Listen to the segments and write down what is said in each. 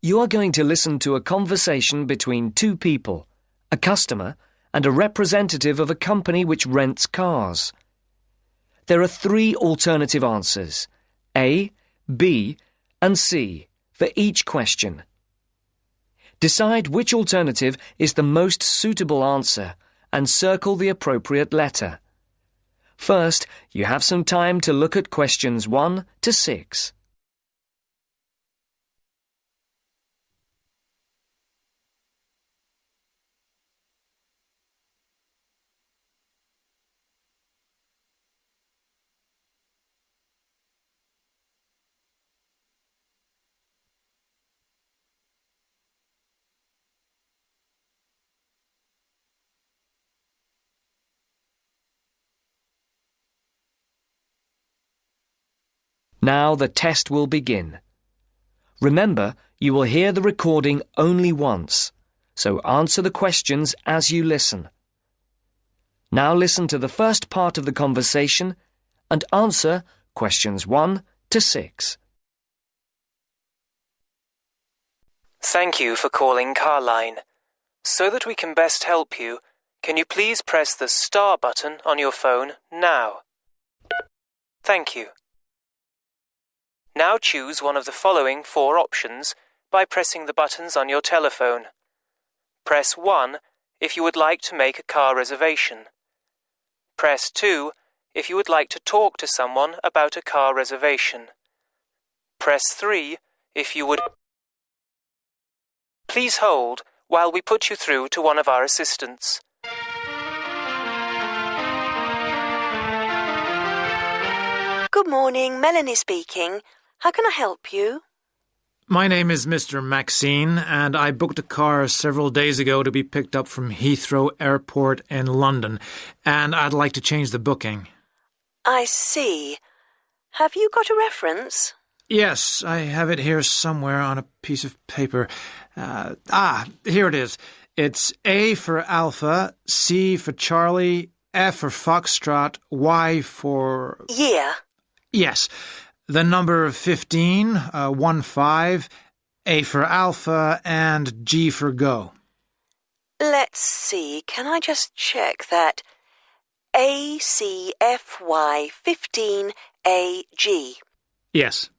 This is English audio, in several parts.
You are going to listen to a conversation between two people, a customer and a representative of a company which rents cars. There are three alternative answers, A, B, and C, for each question. Decide which alternative is the most suitable answer and circle the appropriate letter. First, you have some time to look at questions 1 to 6. Now the test will begin. Remember, you will hear the recording only once, so answer the questions as you listen. Now listen to the first part of the conversation and answer questions 1 to 6. Thank you for calling Carline. So that we can best help you, can you please press the star button on your phone now? Thank you. Now choose one of the following 4 options by pressing the buttons on your telephone. Press 1 if you would like to make a car reservation. Press 2 if you would like to talk to someone about a car reservation. Press 3 if you would... Please hold while we put you through to one of our assistants. Good morning, Melanie speaking. How can I help you? My name is Mr. Maxine, and I booked a car several days ago to be picked up from Heathrow Airport in London, and I'd like to change the booking. I see. Have you got a reference? Yes, I have it here somewhere on a piece of paper. Here it is. It's A for Alpha, C for Charlie, F for Foxtrot, Y for... Yeah. Yes. The number 15, 1-5, A for Alpha, and G for Go. Let's see. Can I just check that? ACFY15AG. Yes.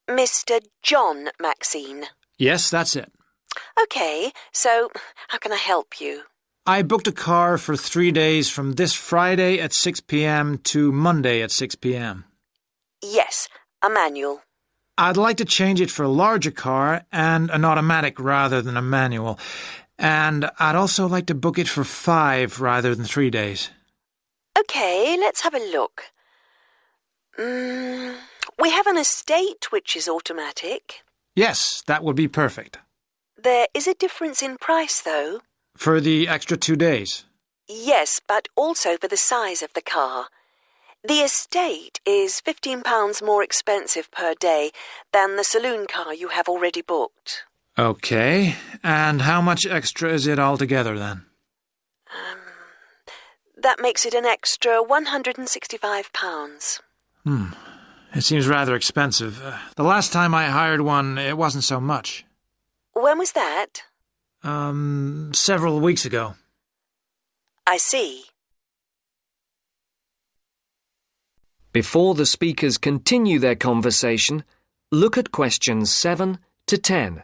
Mr. John Maxine. Yes, that's it. Okay, so how can I help you? I booked a car for 3 days from this Friday at 6 p.m. to Monday at 6 p.m. Yes, a manual. I'd like to change it for a larger car and an automatic rather than a manual. And I'd also like to book it for 5 rather than 3 days. Okay, let's have a look. We have an estate which is automatic. Yes, that would be perfect. There is a difference in price, though. For the extra 2 days? Yes, but also for the size of the car. The estate is £15 more expensive per day than the saloon car you have already booked. Okay, and how much extra is it altogether then? That makes it an extra £165. It seems rather expensive. The last time I hired one, it wasn't so much. When was that? Several weeks ago. I see. Before the speakers continue their conversation, look at questions 7 to 10.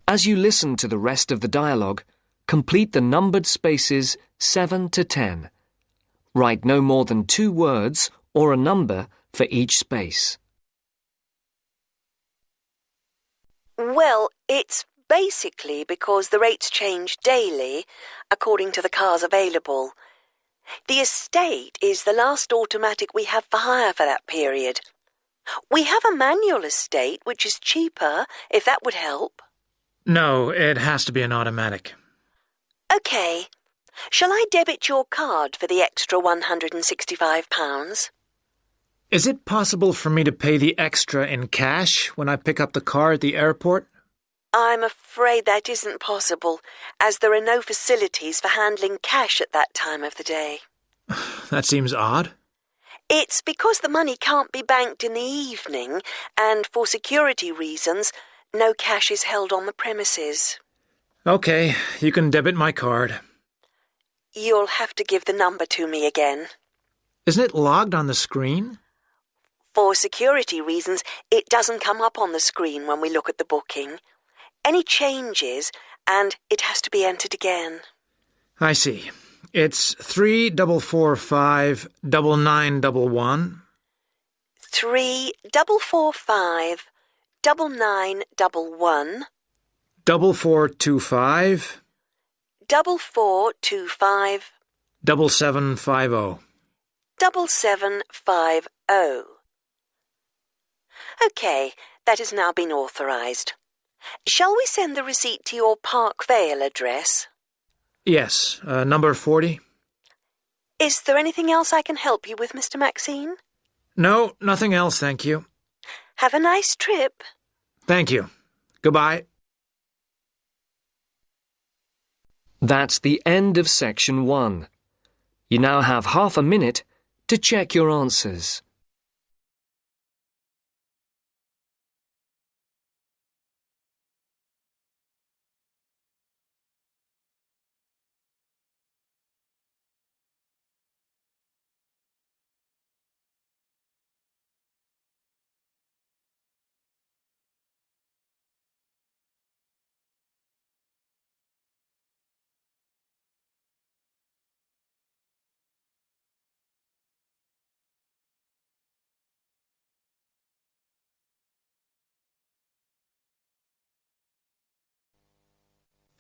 As you listen to the rest of the dialogue, complete the numbered spaces 7 to 10. Write no more than 2 words or a number for each space. Well, it's basically because the rates change daily according to the cars available. The estate is the last automatic we have for hire for that period. We have a manual estate, which is cheaper, if that would help. No, it has to be an automatic. OK. Shall I debit your card for the extra £165? Is it possible for me to pay the extra in cash when I pick up the car at the airport? I'm afraid that isn't possible, as there are no facilities for handling cash at that time of the day. That seems odd. It's because the money can't be banked in the evening, and for security reasons, no cash is held on the premises. OK, you can debit my card. You'll have to give the number to me again. Isn't it logged on the screen? For security reasons, it doesn't come up on the screen when we look at the booking. Any changes, and it has to be entered again. I see. It's 3445 9911. 3445 9911. 4425 4425 7750. 7750. OK, that has now been authorised. Shall we send the receipt to your Park Vale address? Yes, number 40. Is there anything else I can help you with, Mr. Maxine? No, nothing else, thank you. Have a nice trip. Thank you. Goodbye. That's the end of section 1. You now have half a minute to check your answers.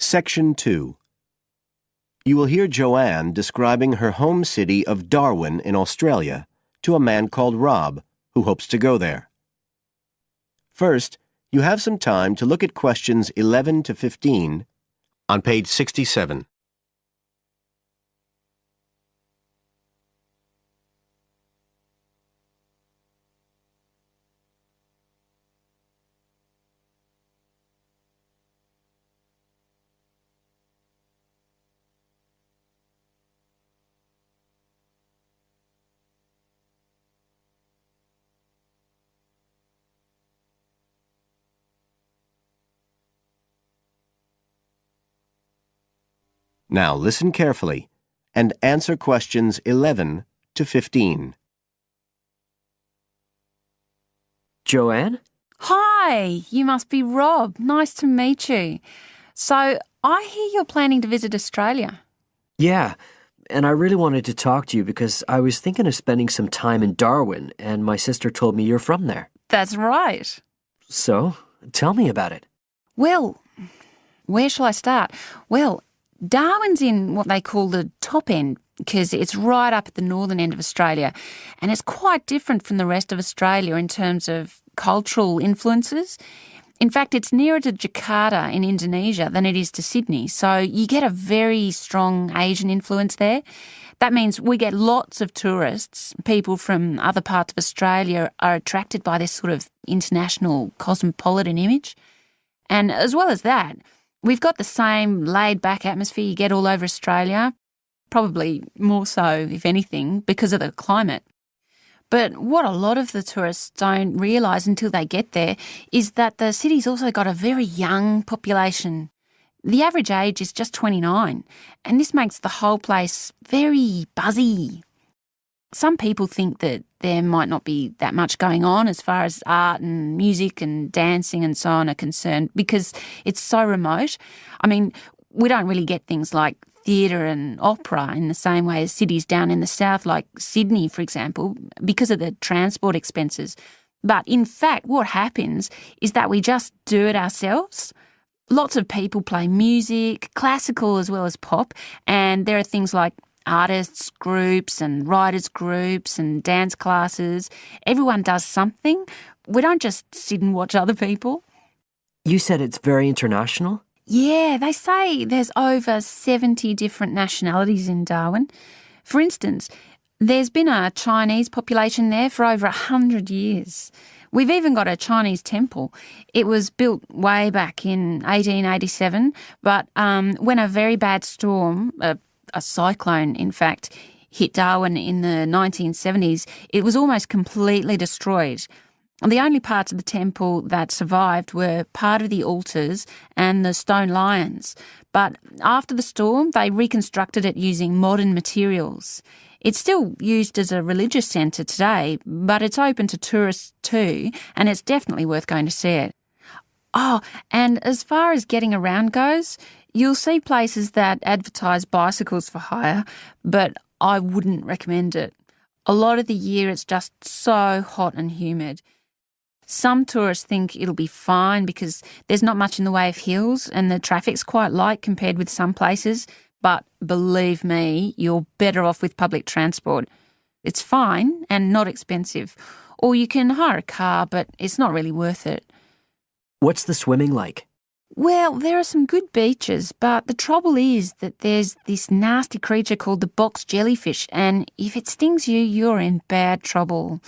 Section 2. You will hear Joanne describing her home city of Darwin in Australia to a man called Rob, who hopes to go there. First, you have some time to look at questions 11 to 15 on page 67. Now listen carefully and answer questions 11 to 15. Joanne? Hi, you must be Rob. Nice to meet you. So, I hear you're planning to visit Australia. Yeah, and I really wanted to talk to you because I was thinking of spending some time in Darwin, and my sister told me you're from there. That's right. So, tell me about it. Well, where shall I start? Well, Darwin's in what they call the top end because it's right up at the northern end of Australia, and it's quite different from the rest of Australia in terms of cultural influences. In fact, it's nearer to Jakarta in Indonesia than it is to Sydney, so you get a very strong Asian influence there. That means we get lots of tourists. People from other parts of Australia are attracted by this sort of international cosmopolitan image. And as well as that, we've got the same laid-back atmosphere you get all over Australia, probably more so, if anything, because of the climate. But what a lot of the tourists don't realise until they get there is that the city's also got a very young population. The average age is just 29, and this makes the whole place very buzzy. Some people think that there might not be that much going on as far as art and music and dancing and so on are concerned because it's so remote. I mean, we don't really get things like theatre and opera in the same way as cities down in the south, like Sydney, for example, because of the transport expenses. But in fact, what happens is that we just do it ourselves. Lots of people play music, classical as well as pop, and there are things like artists groups and writers groups and dance classes. Everyone does something. We don't just sit and watch other people. You said it's very international? Yeah, they say there's over 70 different nationalities in Darwin. For instance, there's been a Chinese population there for over 100 years. We've even got a Chinese temple. It was built way back in 1887, but when a very bad storm, a cyclone in fact, hit Darwin in the 1970s, it was almost completely destroyed. And the only parts of the temple that survived were part of the altars and the stone lions. But after the storm, they reconstructed it using modern materials. It's still used as a religious centre today, but it's open to tourists too, and it's definitely worth going to see it. Oh, and as far as getting around goes, you'll see places that advertise bicycles for hire, but I wouldn't recommend it. A lot of the year it's just so hot and humid. Some tourists think it'll be fine because there's not much in the way of hills and the traffic's quite light compared with some places, but believe me, you're better off with public transport. It's fine and not expensive. Or you can hire a car, but it's not really worth it. What's the swimming like? Well, there are some good beaches, but the trouble is that there's this nasty creature called the box jellyfish, and if it stings you, you're in bad trouble.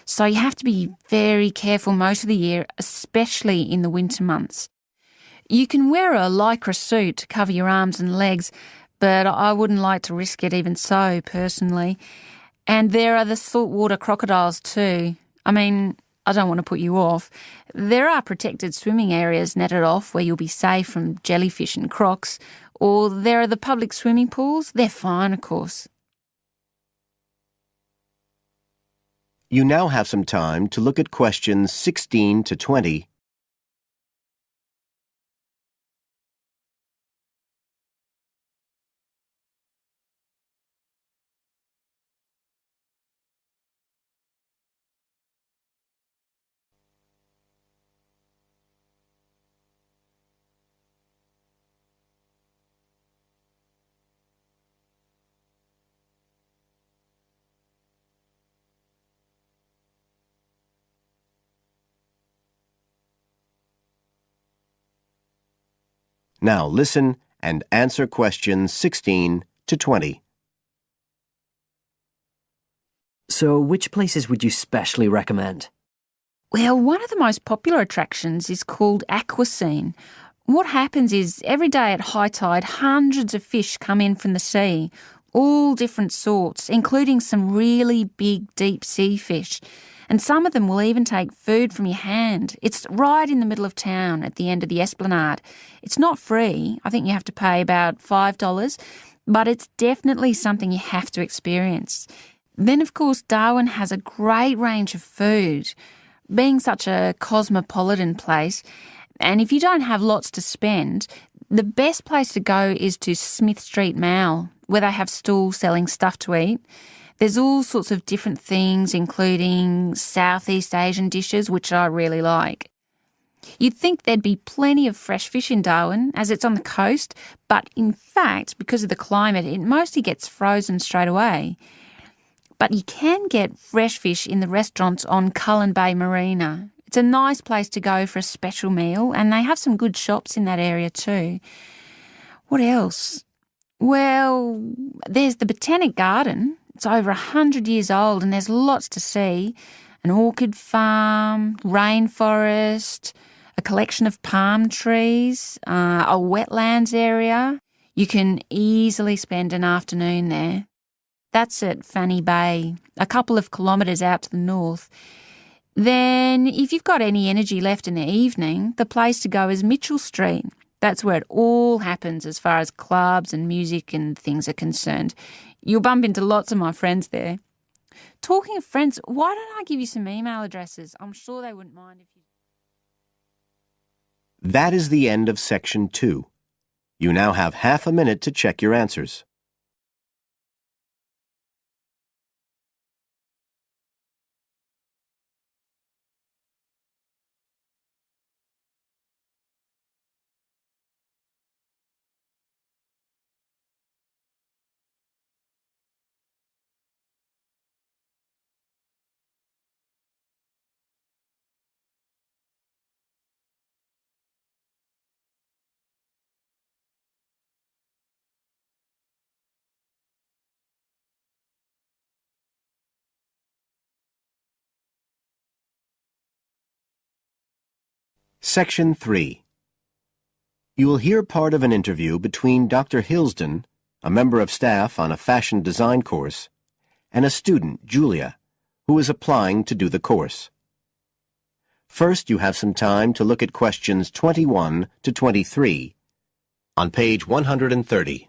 So you have to be very careful most of the year, especially in the winter months. You can wear a lycra suit to cover your arms and legs, but I wouldn't like to risk it even so, personally. And there are the saltwater crocodiles too. I mean, I don't want to put you off. There are protected swimming areas netted off where you'll be safe from jellyfish and crocs, or there are the public swimming pools. They're fine, of course. You now have some time to look at questions 16 to 20. Now listen and answer questions 16 to 20. So, which places would you specially recommend? Well, one of the most popular attractions is called Aquascene. What happens is every day at high tide, hundreds of fish come in from the sea, all different sorts, including some really big deep sea fish. And some of them will even take food from your hand. It's right in the middle of town at the end of the esplanade. It's not free. I think you have to pay about $5, but it's definitely something you have to experience. Then, of course, Darwin has a great range of food. Being such a cosmopolitan place, and if you don't have lots to spend, the best place to go is to Smith Street Mall, where they have stalls selling stuff to eat. There's all sorts of different things, including Southeast Asian dishes, which I really like. You'd think there'd be plenty of fresh fish in Darwin, as it's on the coast, but in fact, because of the climate, it mostly gets frozen straight away. But you can get fresh fish in the restaurants on Cullen Bay Marina. It's a nice place to go for a special meal, and they have some good shops in that area too. What else? Well, there's the Botanic Garden. It's over 100 years old and there's lots to see. An orchid farm, rainforest, a collection of palm trees, a wetlands area. You can easily spend an afternoon there. That's at Fanny Bay, a couple of kilometres out to the north. Then, if you've got any energy left in the evening, the place to go is Mitchell Street. That's where it all happens as far as clubs and music and things are concerned. You'll bump into lots of my friends there. Talking of friends, why don't I give you some email addresses? I'm sure they wouldn't mind if you... That is the end of Section 2. You now have half a minute to check your answers. Section 3. You will hear part of an interview between Dr. Hilsden, a member of staff on a fashion design course, and a student, Julia, who is applying to do the course. First, you have some time to look at questions 21 to 23 on page 130.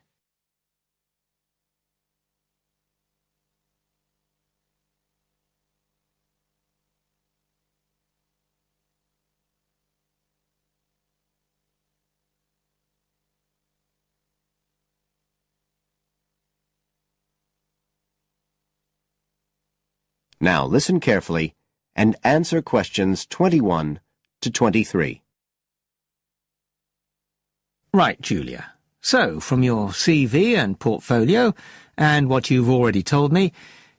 Now listen carefully and answer questions 21 to 23. Right, Julia. So, from your CV and portfolio, and what you've already told me,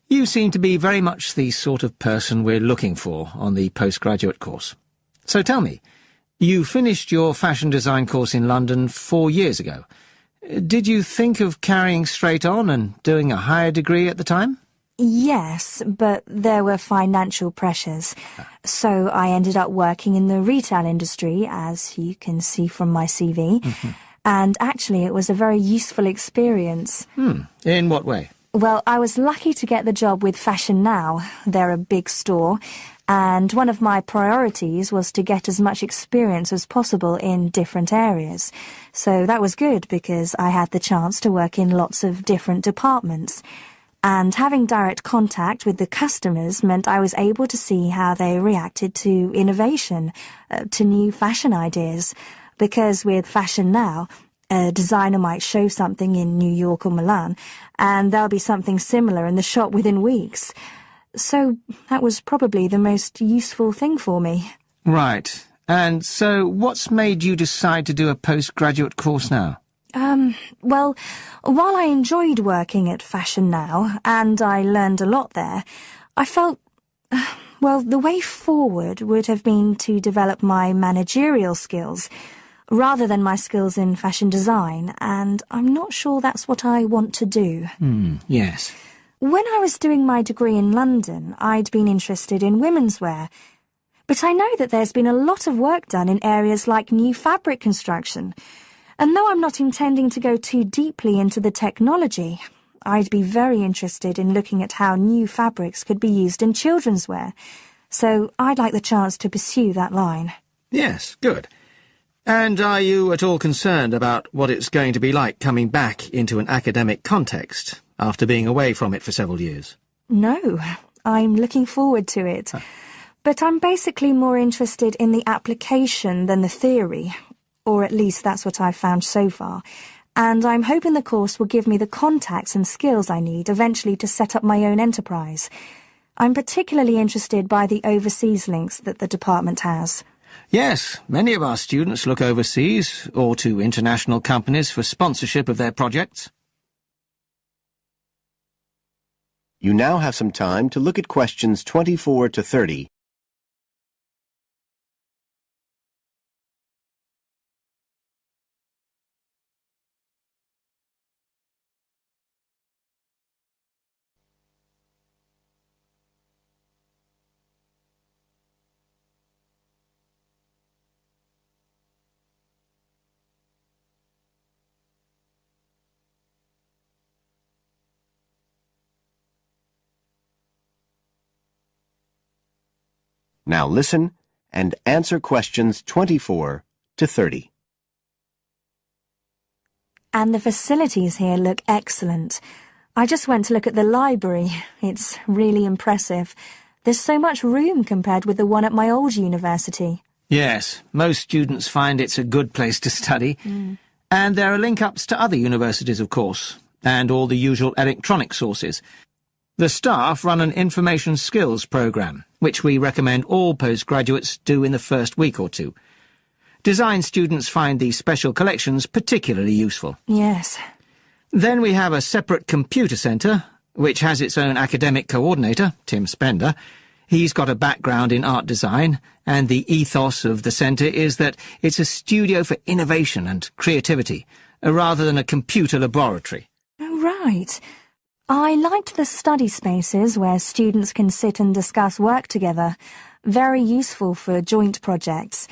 you seem to be very much the sort of person we're looking for on the postgraduate course. So tell me, you finished your fashion design course in London 4 years ago. Did you think of carrying straight on and doing a higher degree at the time? Yes, but there were financial pressures. So I ended up working in the retail industry, as you can see from my CV. And actually, it was a very useful experience. In what way? Well, I was lucky to get the job with Fashion Now. They're a big store. And one of my priorities was to get as much experience as possible in different areas. So that was good because I had the chance to work in lots of different departments. And having direct contact with the customers meant I was able to see how they reacted to innovation, to new fashion ideas. Because with Fashion Now, a designer might show something in New York or Milan, and there'll be something similar in the shop within weeks. So that was probably the most useful thing for me. Right. And so what's made you decide to do a postgraduate course now? Well, while I enjoyed working at Fashion Now, and I learned a lot there, I felt, well, the way forward would have been to develop my managerial skills, rather than my skills in fashion design, and I'm not sure that's what I want to do. Yes. When I was doing my degree in London, I'd been interested in women's wear, but I know that there's been a lot of work done in areas like new fabric construction. And though I'm not intending to go too deeply into the technology, I'd be very interested in looking at how new fabrics could be used in children's wear. So I'd like the chance to pursue that line. Yes, good. And are you at all concerned about what it's going to be like coming back into an academic context after being away from it for several years? No, I'm looking forward to it. But I'm basically more interested in the application than the theory. Or at least that's what I've found so far, and I'm hoping the course will give me the contacts and skills I need eventually to set up my own enterprise. I'm particularly interested by the overseas links that the department has. Yes, many of our students look overseas or to international companies for sponsorship of their projects. You now have some time to look at questions 24 to 30. Now listen and answer questions 24 to 30. And the facilities here look excellent. I just went to look at the library. It's really impressive. There's so much room compared with the one at my old university. Yes, most students find it's a good place to study. And there are link-ups to other universities, of course, and all the usual electronic sources. The staff run an information skills programme, which we recommend all postgraduates do in the first week or two. Design students find these special collections particularly useful. Yes. Then we have a separate computer centre, which has its own academic coordinator, Tim Spender. He's got a background in art design, and the ethos of the centre is that it's a studio for innovation and creativity, rather than a computer laboratory. Oh, right. I liked the study spaces where students can sit and discuss work together. Very useful for joint projects.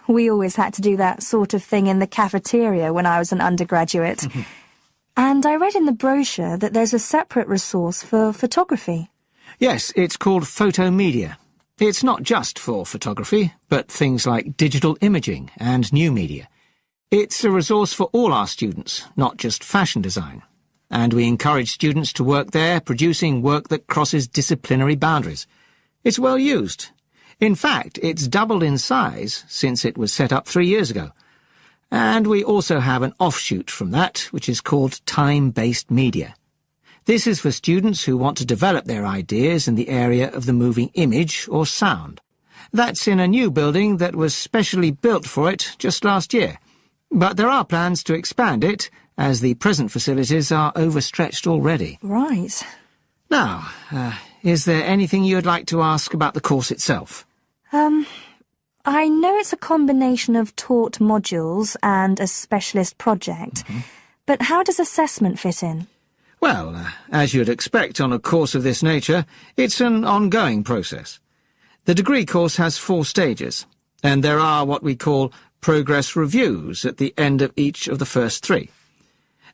We always had to do that sort of thing in the cafeteria when I was an undergraduate. And I read in the brochure that there's a separate resource for photography. Yes, it's called Photomedia. It's not just for photography, but things like digital imaging and new media. It's a resource for all our students, not just fashion design. And we encourage students to work there, producing work that crosses disciplinary boundaries. It's well used. In fact, it's doubled in size since it was set up 3 years ago. And we also have an offshoot from that, which is called time-based media. This is for students who want to develop their ideas in the area of the moving image or sound. That's in a new building that was specially built for it just last year. But there are plans to expand it, as the present facilities are overstretched already. Right. Now, is there anything you'd like to ask about the course itself? I know it's a combination of taught modules and a specialist project, but how does assessment fit in? Well, as you'd expect on a course of this nature, it's an ongoing process. The degree course has 4 stages, and there are what we call progress reviews at the end of each of the first 3.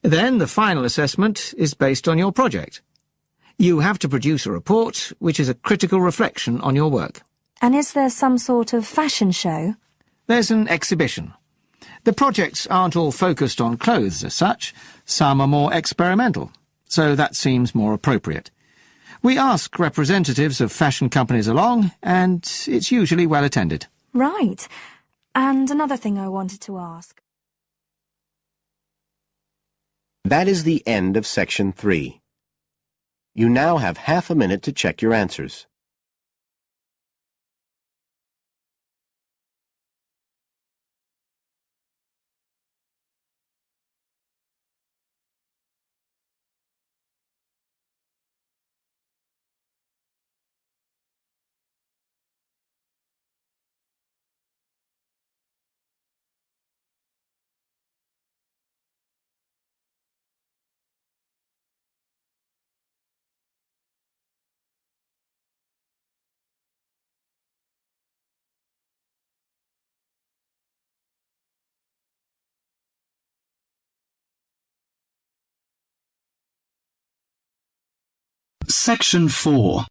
Then the final assessment is based on your project. You have to produce a report, which is a critical reflection on your work. And is there some sort of fashion show? There's an exhibition. The projects aren't all focused on clothes as such. Some are more experimental, so that seems more appropriate. We ask representatives of fashion companies along, and it's usually well attended. Right. And another thing I wanted to ask. That is the end of Section 3. You now have half a minute to check your answers. Section 4.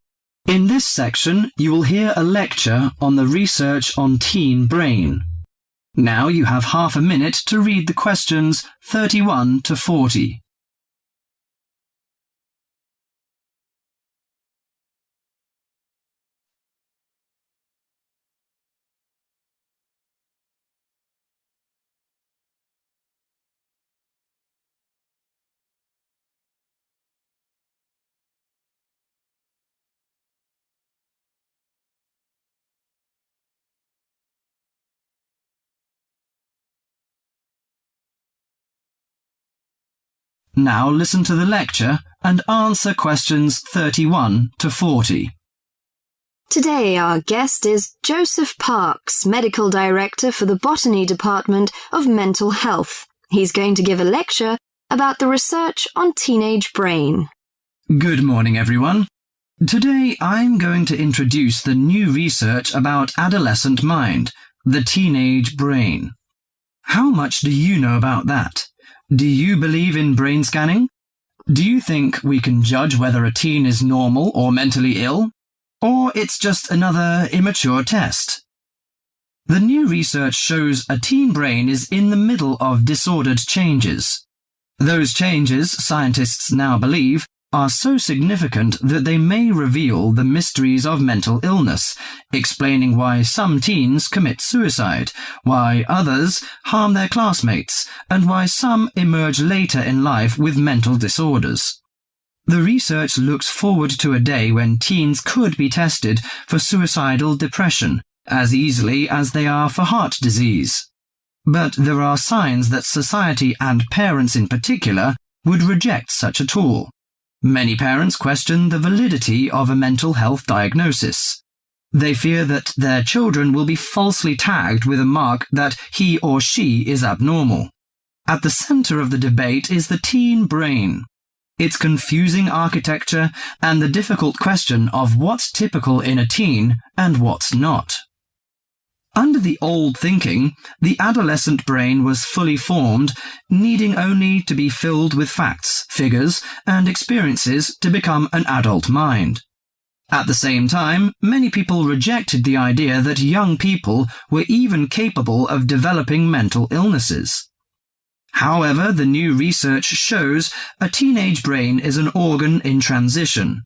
In this section, you will hear a lecture on the research on teen brain. Now you have half a minute to read the questions 31 to 40. Now listen to the lecture and answer questions 31 to 40. Today our guest is Joseph Parks, Medical Director for the Botany Department of Mental Health. He's going to give a lecture about the research on teenage brain. Good morning, everyone. Today I'm going to introduce the new research about adolescent mind, the teenage brain. How much do you know about that? Do you believe in brain scanning? Do you think we can judge whether a teen is normal or mentally ill? Or it's just another immature test? The new research shows a teen brain is in the middle of disordered changes. Those changes, scientists now believe, are so significant that they may reveal the mysteries of mental illness, explaining why some teens commit suicide, why others harm their classmates, and why some emerge later in life with mental disorders. The research looks forward to a day when teens could be tested for suicidal depression as easily as they are for heart disease. But there are signs that society and parents in particular would reject such a tool. Many parents question the validity of a mental health diagnosis. They fear that their children will be falsely tagged with a mark that he or she is abnormal. At the center of the debate is the teen brain, its confusing architecture and the difficult question of what's typical in a teen and what's not. Under the old thinking, the adolescent brain was fully formed, needing only to be filled with facts, figures, and experiences to become an adult mind. At the same time, many people rejected the idea that young people were even capable of developing mental illnesses. However, the new research shows a teenage brain is an organ in transition.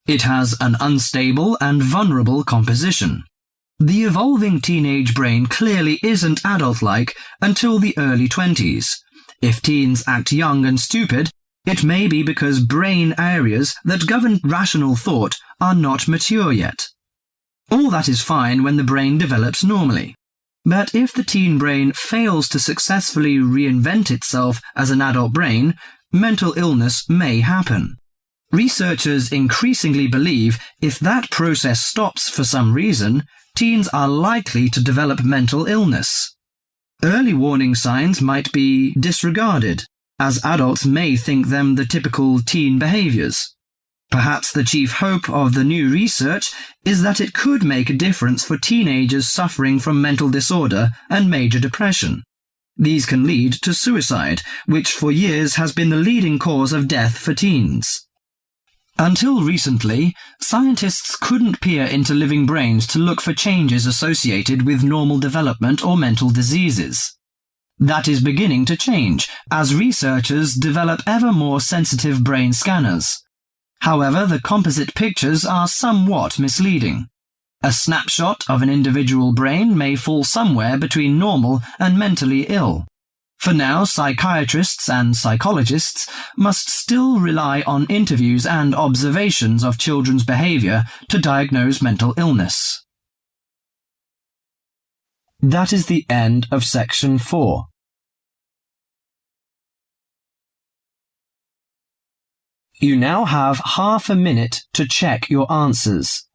It has an unstable and vulnerable composition. The evolving teenage brain clearly isn't adult-like until the early 20s. If teens act young and stupid, it may be because brain areas that govern rational thought are not mature yet. All that is fine when the brain develops normally. But if the teen brain fails to successfully reinvent itself as an adult brain, mental illness may happen. Researchers increasingly believe if that process stops for some reason, teens are likely to develop mental illness. Early warning signs might be disregarded, as adults may think them the typical teen behaviors. Perhaps the chief hope of the new research is that it could make a difference for teenagers suffering from mental disorder and major depression. These can lead to suicide, which for years has been the leading cause of death for teens. Until recently, scientists couldn't peer into living brains to look for changes associated with normal development or mental diseases. That is beginning to change as researchers develop ever more sensitive brain scanners. However, the composite pictures are somewhat misleading. A snapshot of an individual brain may fall somewhere between normal and mentally ill. For now, psychiatrists and psychologists must still rely on interviews and observations of children's behavior to diagnose mental illness. That is the end of section 4. You now have half a minute to check your answers.